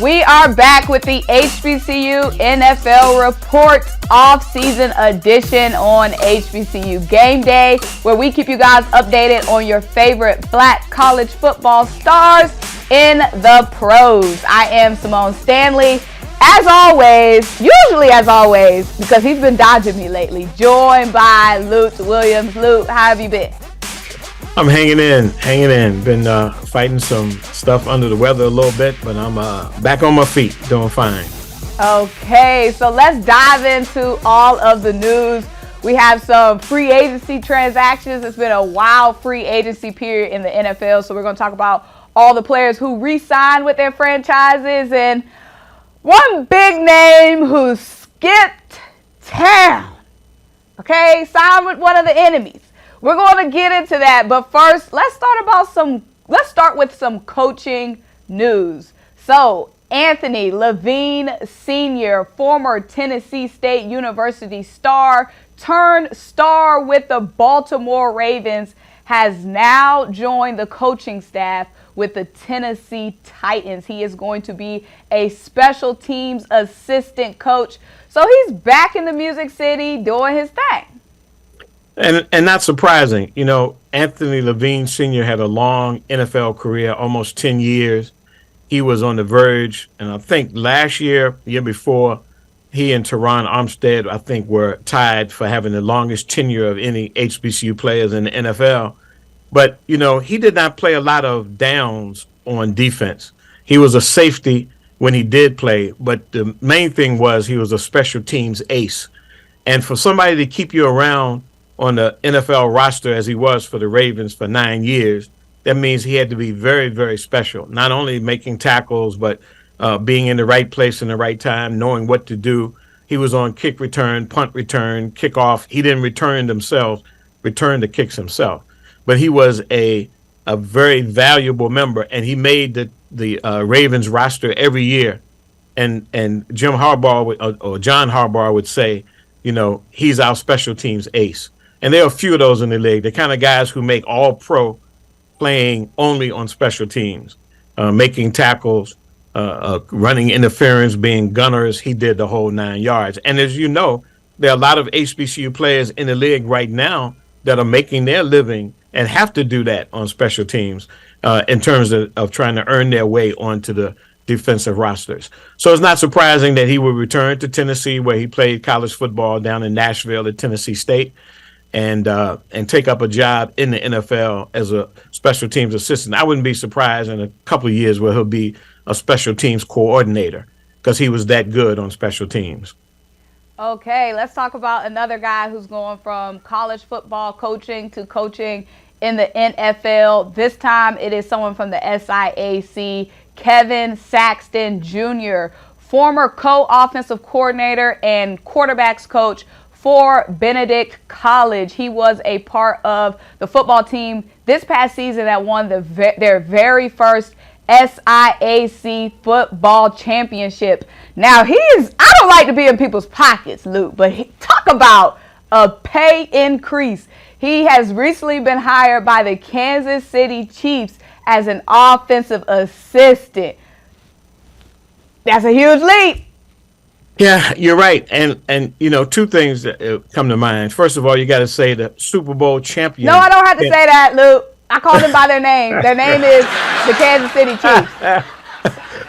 We are back with the HBCU NFL Report off-season edition on HBCU Game Day, where we keep you guys updated on your favorite Black college football stars in the pros. I am Symone Stanley, as always, usually as always, because he's been dodging me lately, joined by Lute Williams. Lute, how have you been? I'm hanging in. Been fighting some stuff under the weather a little bit, but I'm back on my feet, doing fine. Okay, so let's dive into all of the news. We have some free agency transactions. It's been a wild free agency period in the NFL, so we're going to talk about all the players who re-signed with their franchises and one big name who skipped town. Okay, signed with one of the enemies. We're going to get into that, but first, let's start with some coaching news. So, Anthony Levine Sr., former Tennessee State University star, turned star with the Baltimore Ravens, has now joined the coaching staff with the Tennessee Titans. He is going to be a special teams assistant coach. So he's back in the Music City doing his thing. And not surprising, Anthony Levine Sr. had a long NFL career, almost 10 years. He was on the verge, and I think year before, he and Teron Armstead, I think, were tied for having the longest tenure of any HBCU players in the NFL. But, he did not play a lot of downs on defense. He was a safety when he did play, but the main thing was he was a special teams ace. And for somebody to keep you around on the NFL roster as he was for the Ravens for 9 years, that means he had to be very, very special. Not only making tackles, but being in the right place in the right time, knowing what to do. He was on kick return, punt return, kickoff. He didn't return the kicks himself. But he was a very valuable member, and he made the Ravens roster every year. And Jim Harbaugh or John Harbaugh would say, he's our special teams ace. And there are a few of those in the league, the kind of guys who make all pro playing only on special teams, making tackles, running interference, being gunners. He did the whole 9 yards. And as you know, there are a lot of HBCU players in the league right now that are making their living and have to do that on special teams in terms of trying to earn their way onto the defensive rosters. So it's not surprising that he would return to Tennessee, where he played college football down in Nashville at Tennessee State, and take up a job in the NFL as a special teams assistant. I wouldn't be surprised in a couple of years where he'll be a special teams coordinator, because he was that good on special teams. Okay, let's talk about another guy who's going from college football coaching to coaching in the NFL. This time it is someone from the SIAC, Kevin Saxton Jr., former co-offensive coordinator and quarterbacks coach for Benedict College. He was a part of the football team this past season that won their very first SIAC football championship. Now, I don't like to be in people's pockets, Luke, but talk about a pay increase. He has recently been hired by the Kansas City Chiefs as an offensive assistant. That's a huge leap. Yeah, you're right. And two things that come to mind. First of all, you got to say the Super Bowl champion. No, I don't have to say that, Luke. I called them by their name. Their name is the Kansas City Chiefs.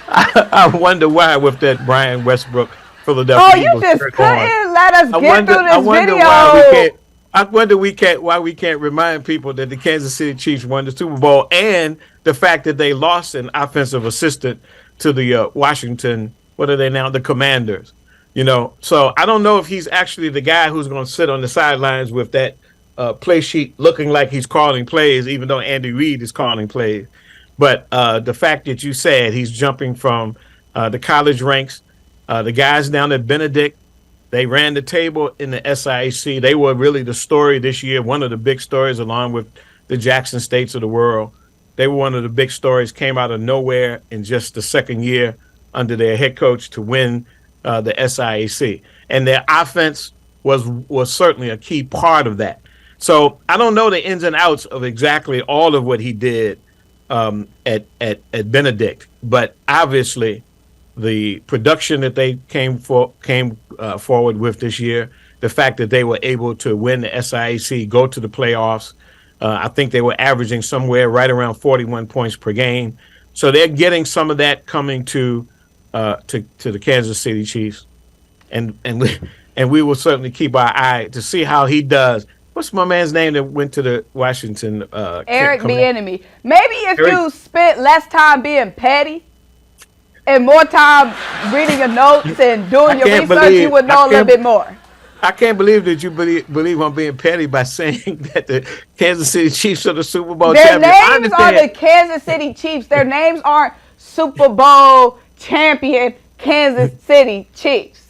I wonder why with that Brian Westbrook Philadelphia. Oh, you just couldn't let us get through this video. I wonder why we can't remind people that the Kansas City Chiefs won the Super Bowl, and the fact that they lost an offensive assistant to the Washington, what are they now, the Commanders. So I don't know if he's actually the guy who's going to sit on the sidelines with that play sheet looking like he's calling plays, even though Andy Reid is calling plays. But the fact that you said he's jumping from the college ranks, the guys down at Benedict, they ran the table in the SIAC. They were really the story this year, one of the big stories, along with the Jackson States of the world. They were one of the big stories, came out of nowhere in just the second year under their head coach to win the SIAC. And their offense was certainly a key part of that. So I don't know the ins and outs of exactly all of what he did at Benedict, but obviously the production that they came forward with this year, the fact that they were able to win the SIAC, go to the playoffs. I think they were averaging somewhere right around 41 points per game. So they're getting some of that coming to the Kansas City Chiefs, and we will certainly keep our eye to see how he does. What's my man's name that went to the Washington? Eric Bieniemy. Maybe if you spent less time being petty and more time reading your notes and doing your research, you would know a little bit more. I can't believe that you believe I'm being petty by saying that the Kansas City Chiefs are the Super Bowl champions. Their names are the Kansas City Chiefs. Their names aren't Super Bowl champion Kansas City Chiefs.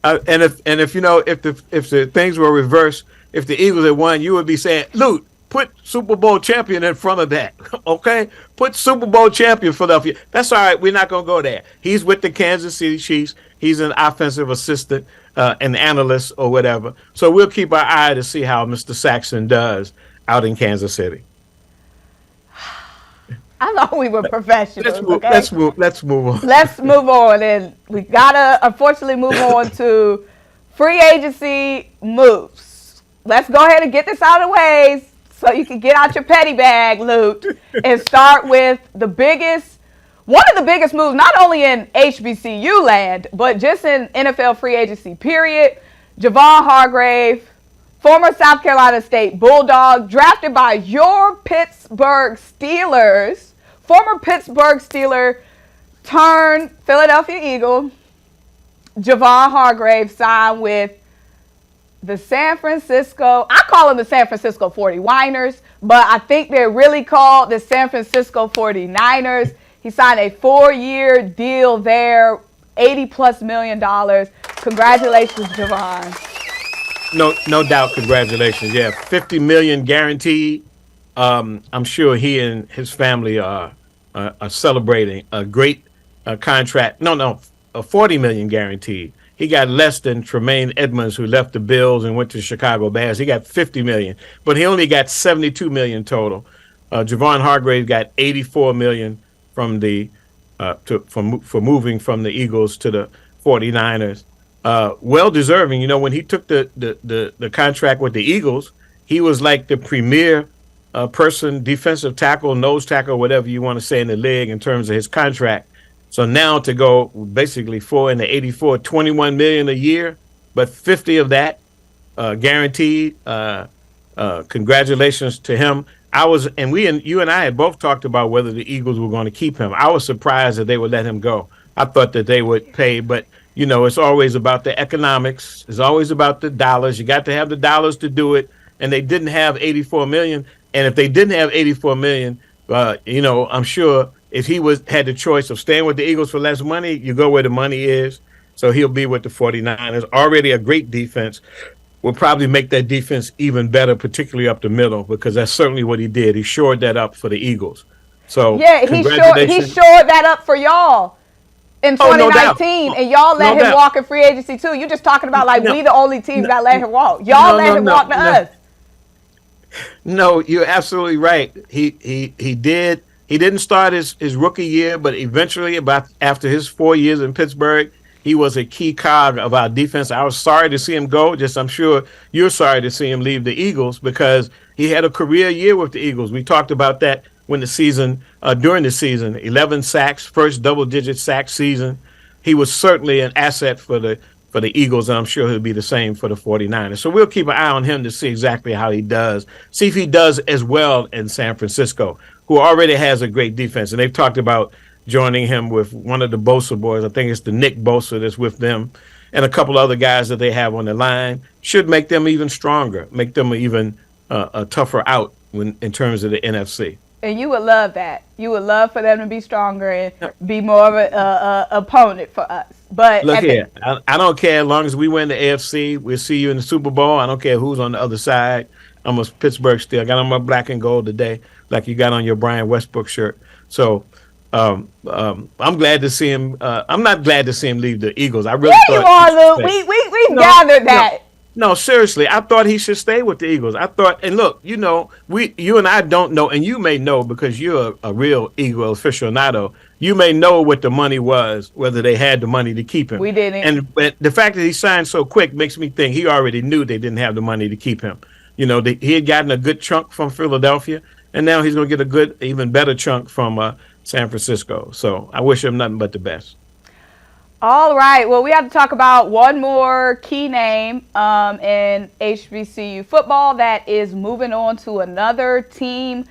And if you know if the things were reversed, if the Eagles had won, you would be saying, Lute, put Super Bowl champion in front of that. Okay? Put Super Bowl champion Philadelphia. That's all right. We're not going to go there. He's with the Kansas City Chiefs. He's an offensive assistant, an analyst or whatever. So we'll keep our eye to see how Mr. Saxton does out in Kansas City. I thought we were professionals. Let's move on. Let's move on. And we got to, unfortunately, move on to free agency moves. Let's go ahead and get this out of the way so you can get out your petty bag, Lute, and start with one of the biggest moves, not only in HBCU land, but just in NFL free agency, period. Javon Hargrave, former South Carolina State Bulldog, drafted by your Pittsburgh Steelers, former Pittsburgh Steeler turned Philadelphia Eagle. Javon Hargrave signed with the San Francisco, I call them the San Francisco 49ers, but I think they're really called the San Francisco 49ers. He signed a 4-year deal there, $80+ million. Congratulations, Javon. No doubt, congratulations. Yeah, $50 million guaranteed. I'm sure he and his family are celebrating a great contract. No, a $40 million guaranteed. He got less than Tremaine Edmonds, who left the Bills and went to Chicago Bears. He got $50 million, but he only got $72 million total. Javon Hargrave got $84 million from for moving from the Eagles to the 49ers. Well deserving. You know, when he took the contract with the Eagles, he was like the premier person, defensive tackle, nose tackle, whatever you want to say in the league in terms of his contract. So now to go basically $4 and $84, $21 million a year, but 50 of that guaranteed. Congratulations to him. You and I had both talked about whether the Eagles were going to keep him. I was surprised that they would let him go. I thought that they would pay, but you know, it's always about the economics. It's always about the dollars. You got to have the dollars to do it. And they didn't have $84 million. And if they didn't have $84 million, you know, I'm sure if he had the choice of staying with the Eagles for less money, you go where the money is. So he'll be with the 49ers. Already a great defense. Will probably make that defense even better, particularly up the middle, because that's certainly what he did. He shored that up for the Eagles. So yeah, he shored that up for y'all in 2019, and y'all let him walk in free agency too. You're just talking about like we the only team that let him walk. Y'all let him walk to us. No, you're absolutely right. He did. He didn't start his rookie year, but eventually, after his 4 years in Pittsburgh, he was a key cog of our defense. I was sorry to see him go. Just I'm sure you're sorry to see him leave the Eagles because he had a career year with the Eagles. We talked about that during the season, 11 sacks, first double-digit sack season. He was certainly an asset for the Eagles, and I'm sure he'll be the same for the 49ers. So we'll keep an eye on him to see exactly how he does. See if he does as well in San Francisco, who already has a great defense. And they've talked about joining him with one of the Bosa boys. I think it's the Nick Bosa that's with them, and a couple other guys that they have on the line. Should make them even stronger, make them even a tougher out in terms of the NFC. And you would love that. You would love for them to be stronger and be more of an opponent for us. But look here, I don't care as long as we win the AFC. We'll see you in the Super Bowl. I don't care who's on the other side. I'm a Pittsburgh Steel. I got on my black and gold today, like you got on your Brian Westbrook shirt. So I'm glad to see him. I'm not glad to see him leave the Eagles. I really thought you are, Lou. We gathered that. No, seriously, I thought he should stay with the Eagles. I thought, and look, you and I don't know, and you may know because you're a real Eagle aficionado. you may know what the money was, whether they had the money to keep him. We didn't. And but the fact that he signed so quick makes me think he already knew they didn't have the money to keep him. He had gotten a good chunk from Philadelphia, and now he's going to get a good, even better chunk from San Francisco. So I wish him nothing but the best. All right. Well, we have to talk about one more key name in HBCU football that is moving on to another team.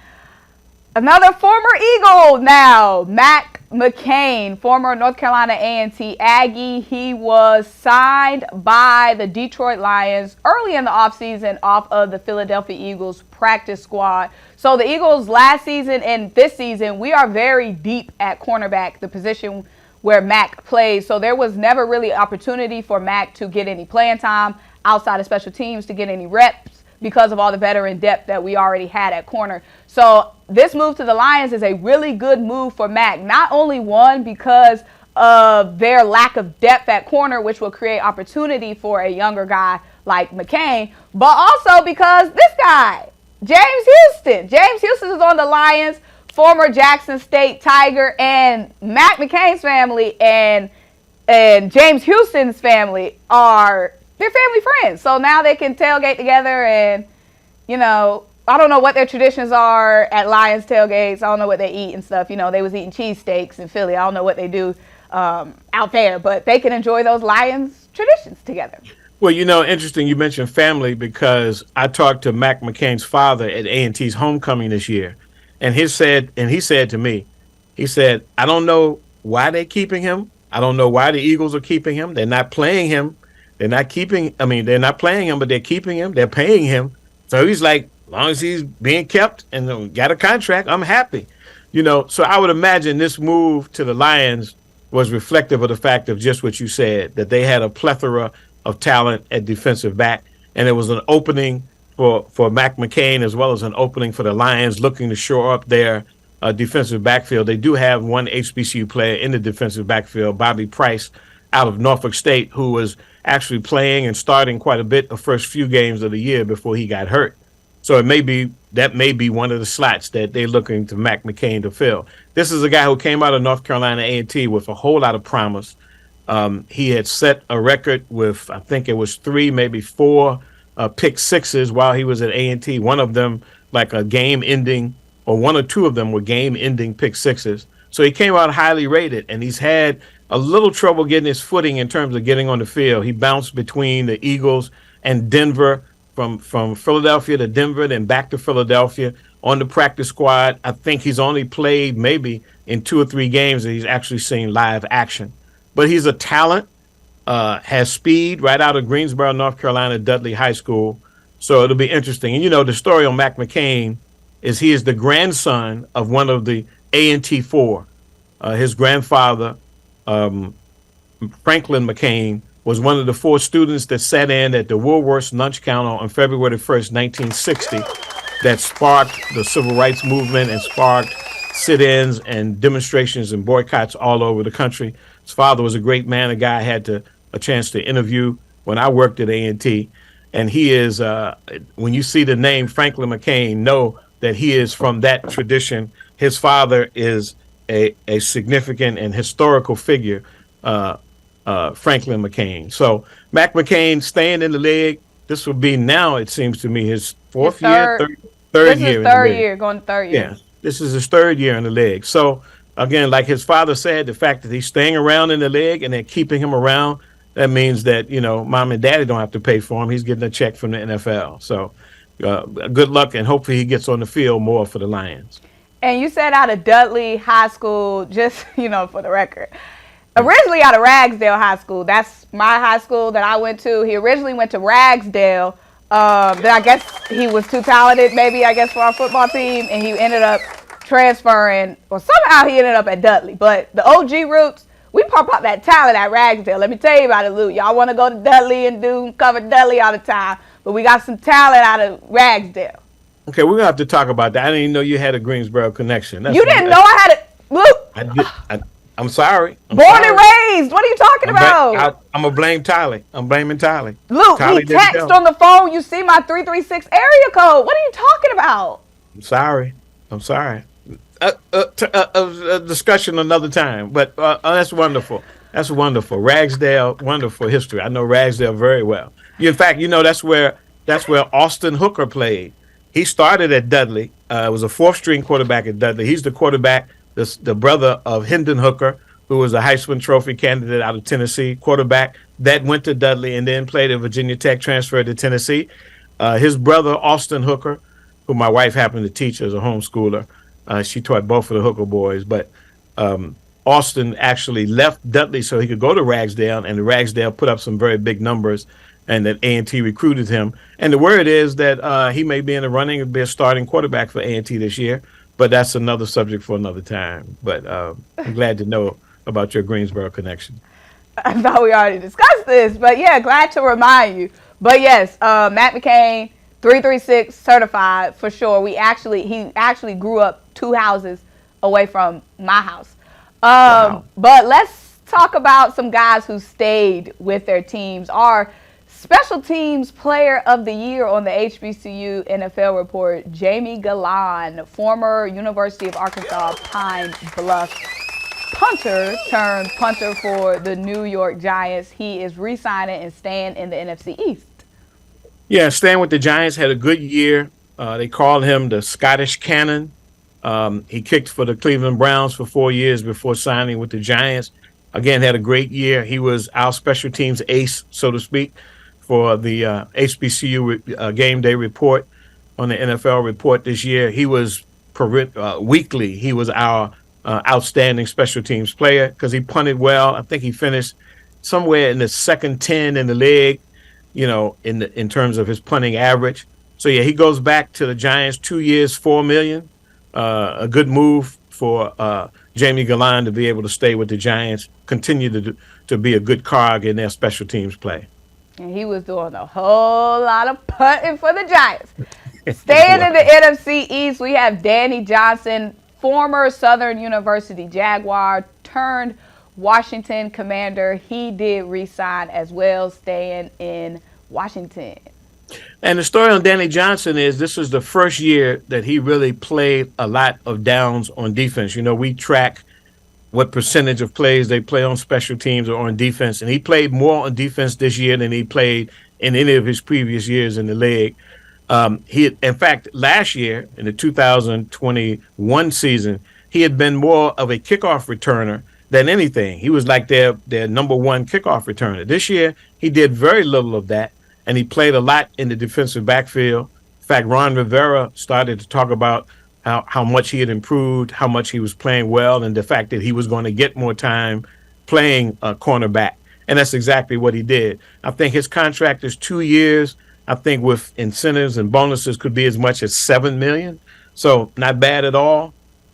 Another former Eagle now, Mack McCain, former North Carolina A&T Aggie. He was signed by the Detroit Lions early in the offseason off of the Philadelphia Eagles practice squad. So the Eagles last season and this season, we are very deep at cornerback, the position where Mack plays. So there was never really opportunity for Mack to get any playing time outside of special teams, to get any reps because of all the veteran depth that we already had at corner. So this move to the Lions is a really good move for Mack. Not only one, because of their lack of depth at corner, which will create opportunity for a younger guy like McCain, but also because this guy, James Houston. James Houston is on the Lions, former Jackson State Tiger, and Mack McCain's family and James Houston's family they're family friends. So now they can tailgate together and, I don't know what their traditions are at Lions tailgates. I don't know what they eat and stuff. They was eating cheesesteaks in Philly. I don't know what they do out there, but they can enjoy those Lions traditions together. Well, interesting you mentioned family, because I talked to Mack McCain's father at A&T's homecoming this year, and he said to me, he said, I don't know why they're keeping him. I don't know why the Eagles are keeping him. They're not playing him. They're not playing him, but they're keeping him. They're paying him. So he's like, as long as he's being kept and got a contract, I'm happy. So I would imagine this move to the Lions was reflective of the fact of just what you said, that they had a plethora of talent at defensive back, and it was an opening for Mack McCain as well as an opening for the Lions looking to shore up their defensive backfield. They do have one HBCU player in the defensive backfield, Bobby Price, out of Norfolk State, who was actually playing and starting quite a bit the first few games of the year before he got hurt. So that may be one of the slots that they're looking to Mack McCain to fill. This is a guy who came out of North Carolina A&T with a whole lot of promise. He had set a record with, I think it was 3, maybe 4 pick sixes while he was at A&T. One of them like a game-ending, or one or two of them were game-ending pick sixes. So he came out highly rated, and he's had a little trouble getting his footing in terms of getting on the field. He bounced between the Eagles and Denver, from Philadelphia to Denver, then back to Philadelphia on the practice squad. I think he's only played maybe in 2 or 3 games that he's actually seen live action. But he's a talent, has speed right out of Greensboro, North Carolina, Dudley High School. So it'll be interesting. And, the story on Mack McCain is he is the grandson of one of the A&T 4. His grandfather, Franklin McCain, was one of the 4 students that sat in at the Woolworth's lunch counter on February 1st, 1960, that sparked the civil rights movement and sparked sit-ins and demonstrations and boycotts all over the country. His father was a great man, a guy I had a chance to interview when I worked at A&T. And he is, when you see the name Franklin McCain, know that he is from that tradition. His father is a significant and historical figure, Franklin McCain. So Mack McCain staying in the league. This will be now, it seems to me, his third year. Going to third year. Yeah, this is his 3rd year in the league. So again, like his father said, the fact that he's staying around in the league and they're keeping him around, that means that, mom and daddy don't have to pay for him. He's getting a check from the NFL. So good luck, and hopefully he gets on the field more for the Lions. And you said out of Dudley High School, just, for the record. Originally out of Ragsdale High School. That's my high school that I went to. He originally went to Ragsdale. Then I guess he was too talented, maybe, for our football team, and he ended up transferring, or somehow he ended up at Dudley. But the OG roots, we pump up that talent at Ragsdale. Let me tell you about it, Lou. Y'all want to go to Dudley and cover Dudley all the time, but we got some talent out of Ragsdale. Okay, we're going to have to talk about that. I didn't even know you had a Greensboro connection. You didn't know I had it, Luke. I'm sorry. Born and raised. What are you talking about? I'm going to blame Tyler. I'm blaming Tyler. Luke, he texted on the phone. You see my 336 area code. What are you talking about? I'm sorry. a discussion another time. But that's wonderful. That's wonderful. Ragsdale, wonderful history. I know Ragsdale very well. In fact, that's where Austin Hooker played. He started at Dudley. Was a fourth string quarterback at Dudley. He's the quarterback, the brother of Hendon Hooker, who was a Heisman Trophy candidate out of Tennessee, quarterback that went to Dudley and then played at Virginia Tech, transferred to Tennessee. His brother, Austin Hooker, who my wife happened to teach as a homeschooler. She taught both of the Hooker boys, but Austin actually left Dudley so he could go to Ragsdale, and Ragsdale put up some very big numbers, and that A&T recruited him. And the word is that he may be in the running and be a starting quarterback for A&T this year, but that's another subject for another time. But I'm glad to know about your Greensboro connection. I thought we already discussed this, but yeah, glad to remind you. But yes, Mack McCain, 336 certified for sure. He actually grew up 2 houses away from my house. Wow. But let's talk about some guys who stayed with their teams. Our special teams player of the year on the HBCU NFL Report, Jamie Gallan, former University of Arkansas Pine Bluff punter turned punter for the New York Giants. He is re-signing and staying in the NFC East. Yeah, staying with the Giants, had a good year. They called him the Scottish Cannon. He kicked for the Cleveland Browns for 4 years before signing with the Giants. Again, had a great year. He was our special teams ace, so to speak, for the HBCU game day report on the NFL Report this year. He was weekly. He was our outstanding special teams player because he punted well. I think he finished somewhere in the second 10 in the league, in terms of his punting average. So yeah, he goes back to the Giants, 2 years, $4 million. A good move for Jamie Gallan to be able to stay with the Giants, continue to be a good cog in their special teams play. And he was doing a whole lot of punting for the Giants. Staying in the NFC East, we have Danny Johnson, former Southern University Jaguar turned Washington Commander. He did re-sign as well, staying in Washington. And the story on Danny Johnson is this is the first year that he really played a lot of downs on defense. We track what percentage of plays they play on special teams or on defense, and he played more on defense this year than he played in any of his previous years in the league. In fact, last year in the 2021 season, he had been more of a kickoff returner than anything. He was like their number one kickoff returner. This year, he did very little of that, and he played a lot in the defensive backfield. In fact, Ron Rivera started to talk about how much he had improved, how much he was playing well, and the fact that he was going to get more time playing cornerback. And that's exactly what he did. I think his contract is 2 years. I think with incentives and bonuses could be as much as $7 million. So not bad at all.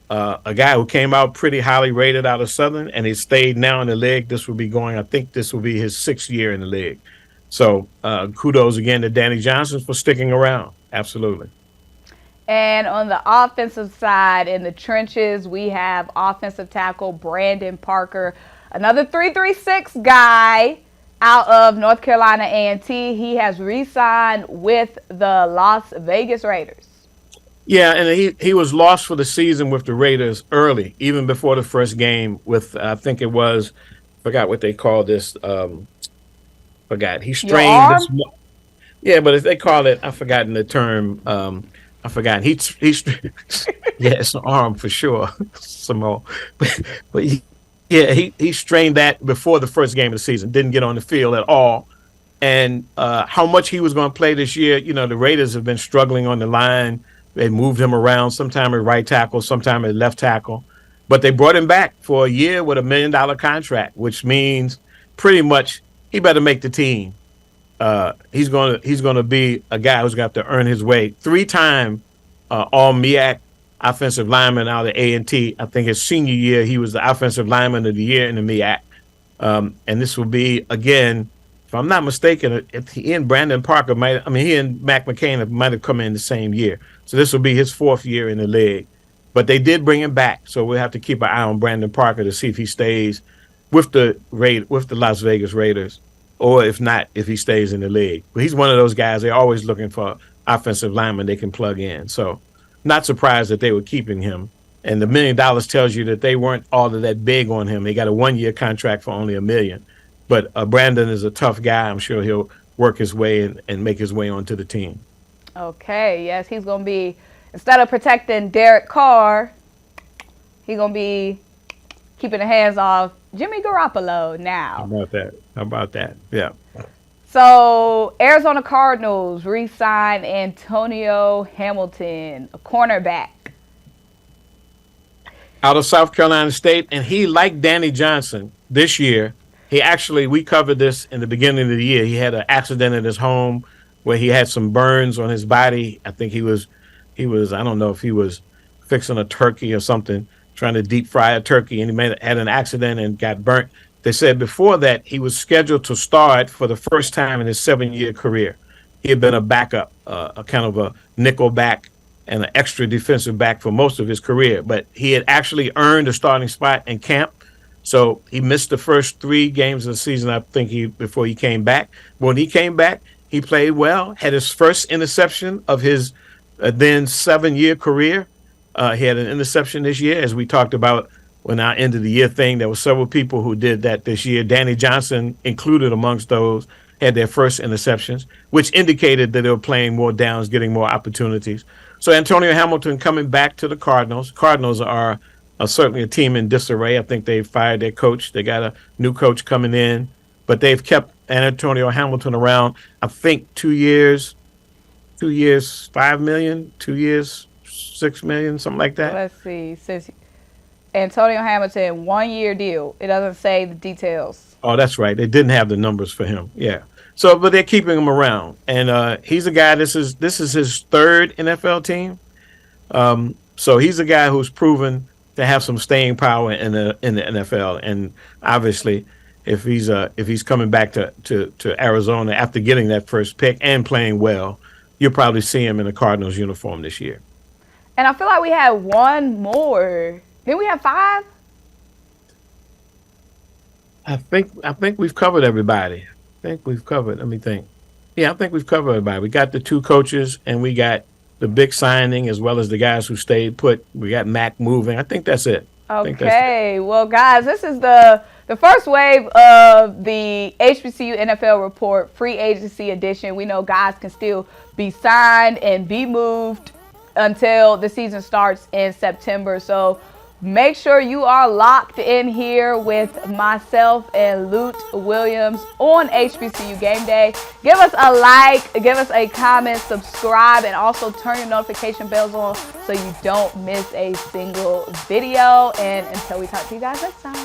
A guy who came out pretty highly rated out of Southern, and he stayed now in the league. I think this will be his 6th year in the league. So kudos again to Danny Johnson for sticking around. Absolutely. And on the offensive side, in the trenches, we have offensive tackle Brandon Parker, another 336 guy out of North Carolina A&T. He has re-signed with the Las Vegas Raiders. Yeah, and he was lost for the season with the Raiders early, even before the first game with, I think it was, forgot what they called this. Forgot. He strained this. Yeah, but if they call it, I've forgotten the term. I forgot. He's yeah, it's an arm for sure, Symone. But he strained that before the first game of the season. Didn't get on the field at all. And how much he was going to play this year, the Raiders have been struggling on the line. They moved him around, sometime at right tackle, sometime at left tackle. But they brought him back for a year with $1 million contract, which means pretty much he better make the team. He's gonna be a guy who's got to earn his way. 3-time All MEAC offensive lineman out of A&T. I think his senior year he was the offensive lineman of the year in the MEAC. And this will be again, if I'm not mistaken, he and Brandon Parker he and Mack McCain might have come in the same year. So this will be his 4th year in the league. But they did bring him back, so we'll have to keep an eye on Brandon Parker to see if he stays with the Las Vegas Raiders, or if not, if he stays in the league. But he's one of those guys, they're always looking for offensive linemen they can plug in. So not surprised that they were keeping him. And the $1 million tells you that they weren't all of that big on him. They got a 1-year contract for only $1 million. But Brandon is a tough guy. I'm sure he'll work his way and make his way onto the team. Okay, yes, he's going to be, instead of protecting Derek Carr, he's going to be keeping the hands off Jimmy Garoppolo now. How about that? Yeah. So, Arizona Cardinals re-signed Antonio Hamilton, a cornerback. Out of South Carolina State, and he, like Danny Johnson, this year, we covered this in the beginning of the year. He had an accident at his home where he had some burns on his body. I think he was, I don't know if he was fixing a turkey or something, trying to deep fry a turkey, and he had an accident and got burnt. They said before that he was scheduled to start for the first time in his 7-year career. He had been a backup, a kind of a nickel back and an extra defensive back for most of his career, but he had actually earned a starting spot in camp. So he missed the first 3 games of the season, I think, before he came back. When he came back, he played well, had his first interception of his then 7-year career. He had an interception this year, as we talked about when our end of the year thing. There were several people who did that this year. Danny Johnson included amongst those, had their first interceptions, which indicated that they were playing more downs, getting more opportunities. So Antonio Hamilton coming back to the Cardinals. Cardinals are certainly a team in disarray. I think they fired their coach. They got a new coach coming in, but they've kept Antonio Hamilton around, I think, 2 years, 5 million, 2 years, 6 million, something like that. Let's see. Since Antonio Hamilton, 1-year deal. It doesn't say the details. Oh, that's right. They didn't have the numbers for him. Yeah. So, but they're keeping him around, and he's a guy. This is his 3rd NFL team. So he's a guy who's proven to have some staying power in the NFL, and obviously, if he's coming back to Arizona after getting that first pick and playing well, you'll probably see him in a Cardinals uniform this year. And I feel like we had one more. Didn't we have 5? I think we've covered everybody. Let me think. Yeah, I think we've covered everybody. We got the 2 coaches, and we got the big signing, as well as the guys who stayed put. We got Mack moving. I think that's it. Okay. Well, guys, this is the first wave of the HBCU NFL Report free agency edition. We know guys can still be signed and be moved until the season starts in September. So make sure you are locked in here with myself and Lute Williams on HBCU Game Day. Give us a like, give us a comment, subscribe, and also turn your notification bells on so you don't miss a single video. And until we talk to you guys next time.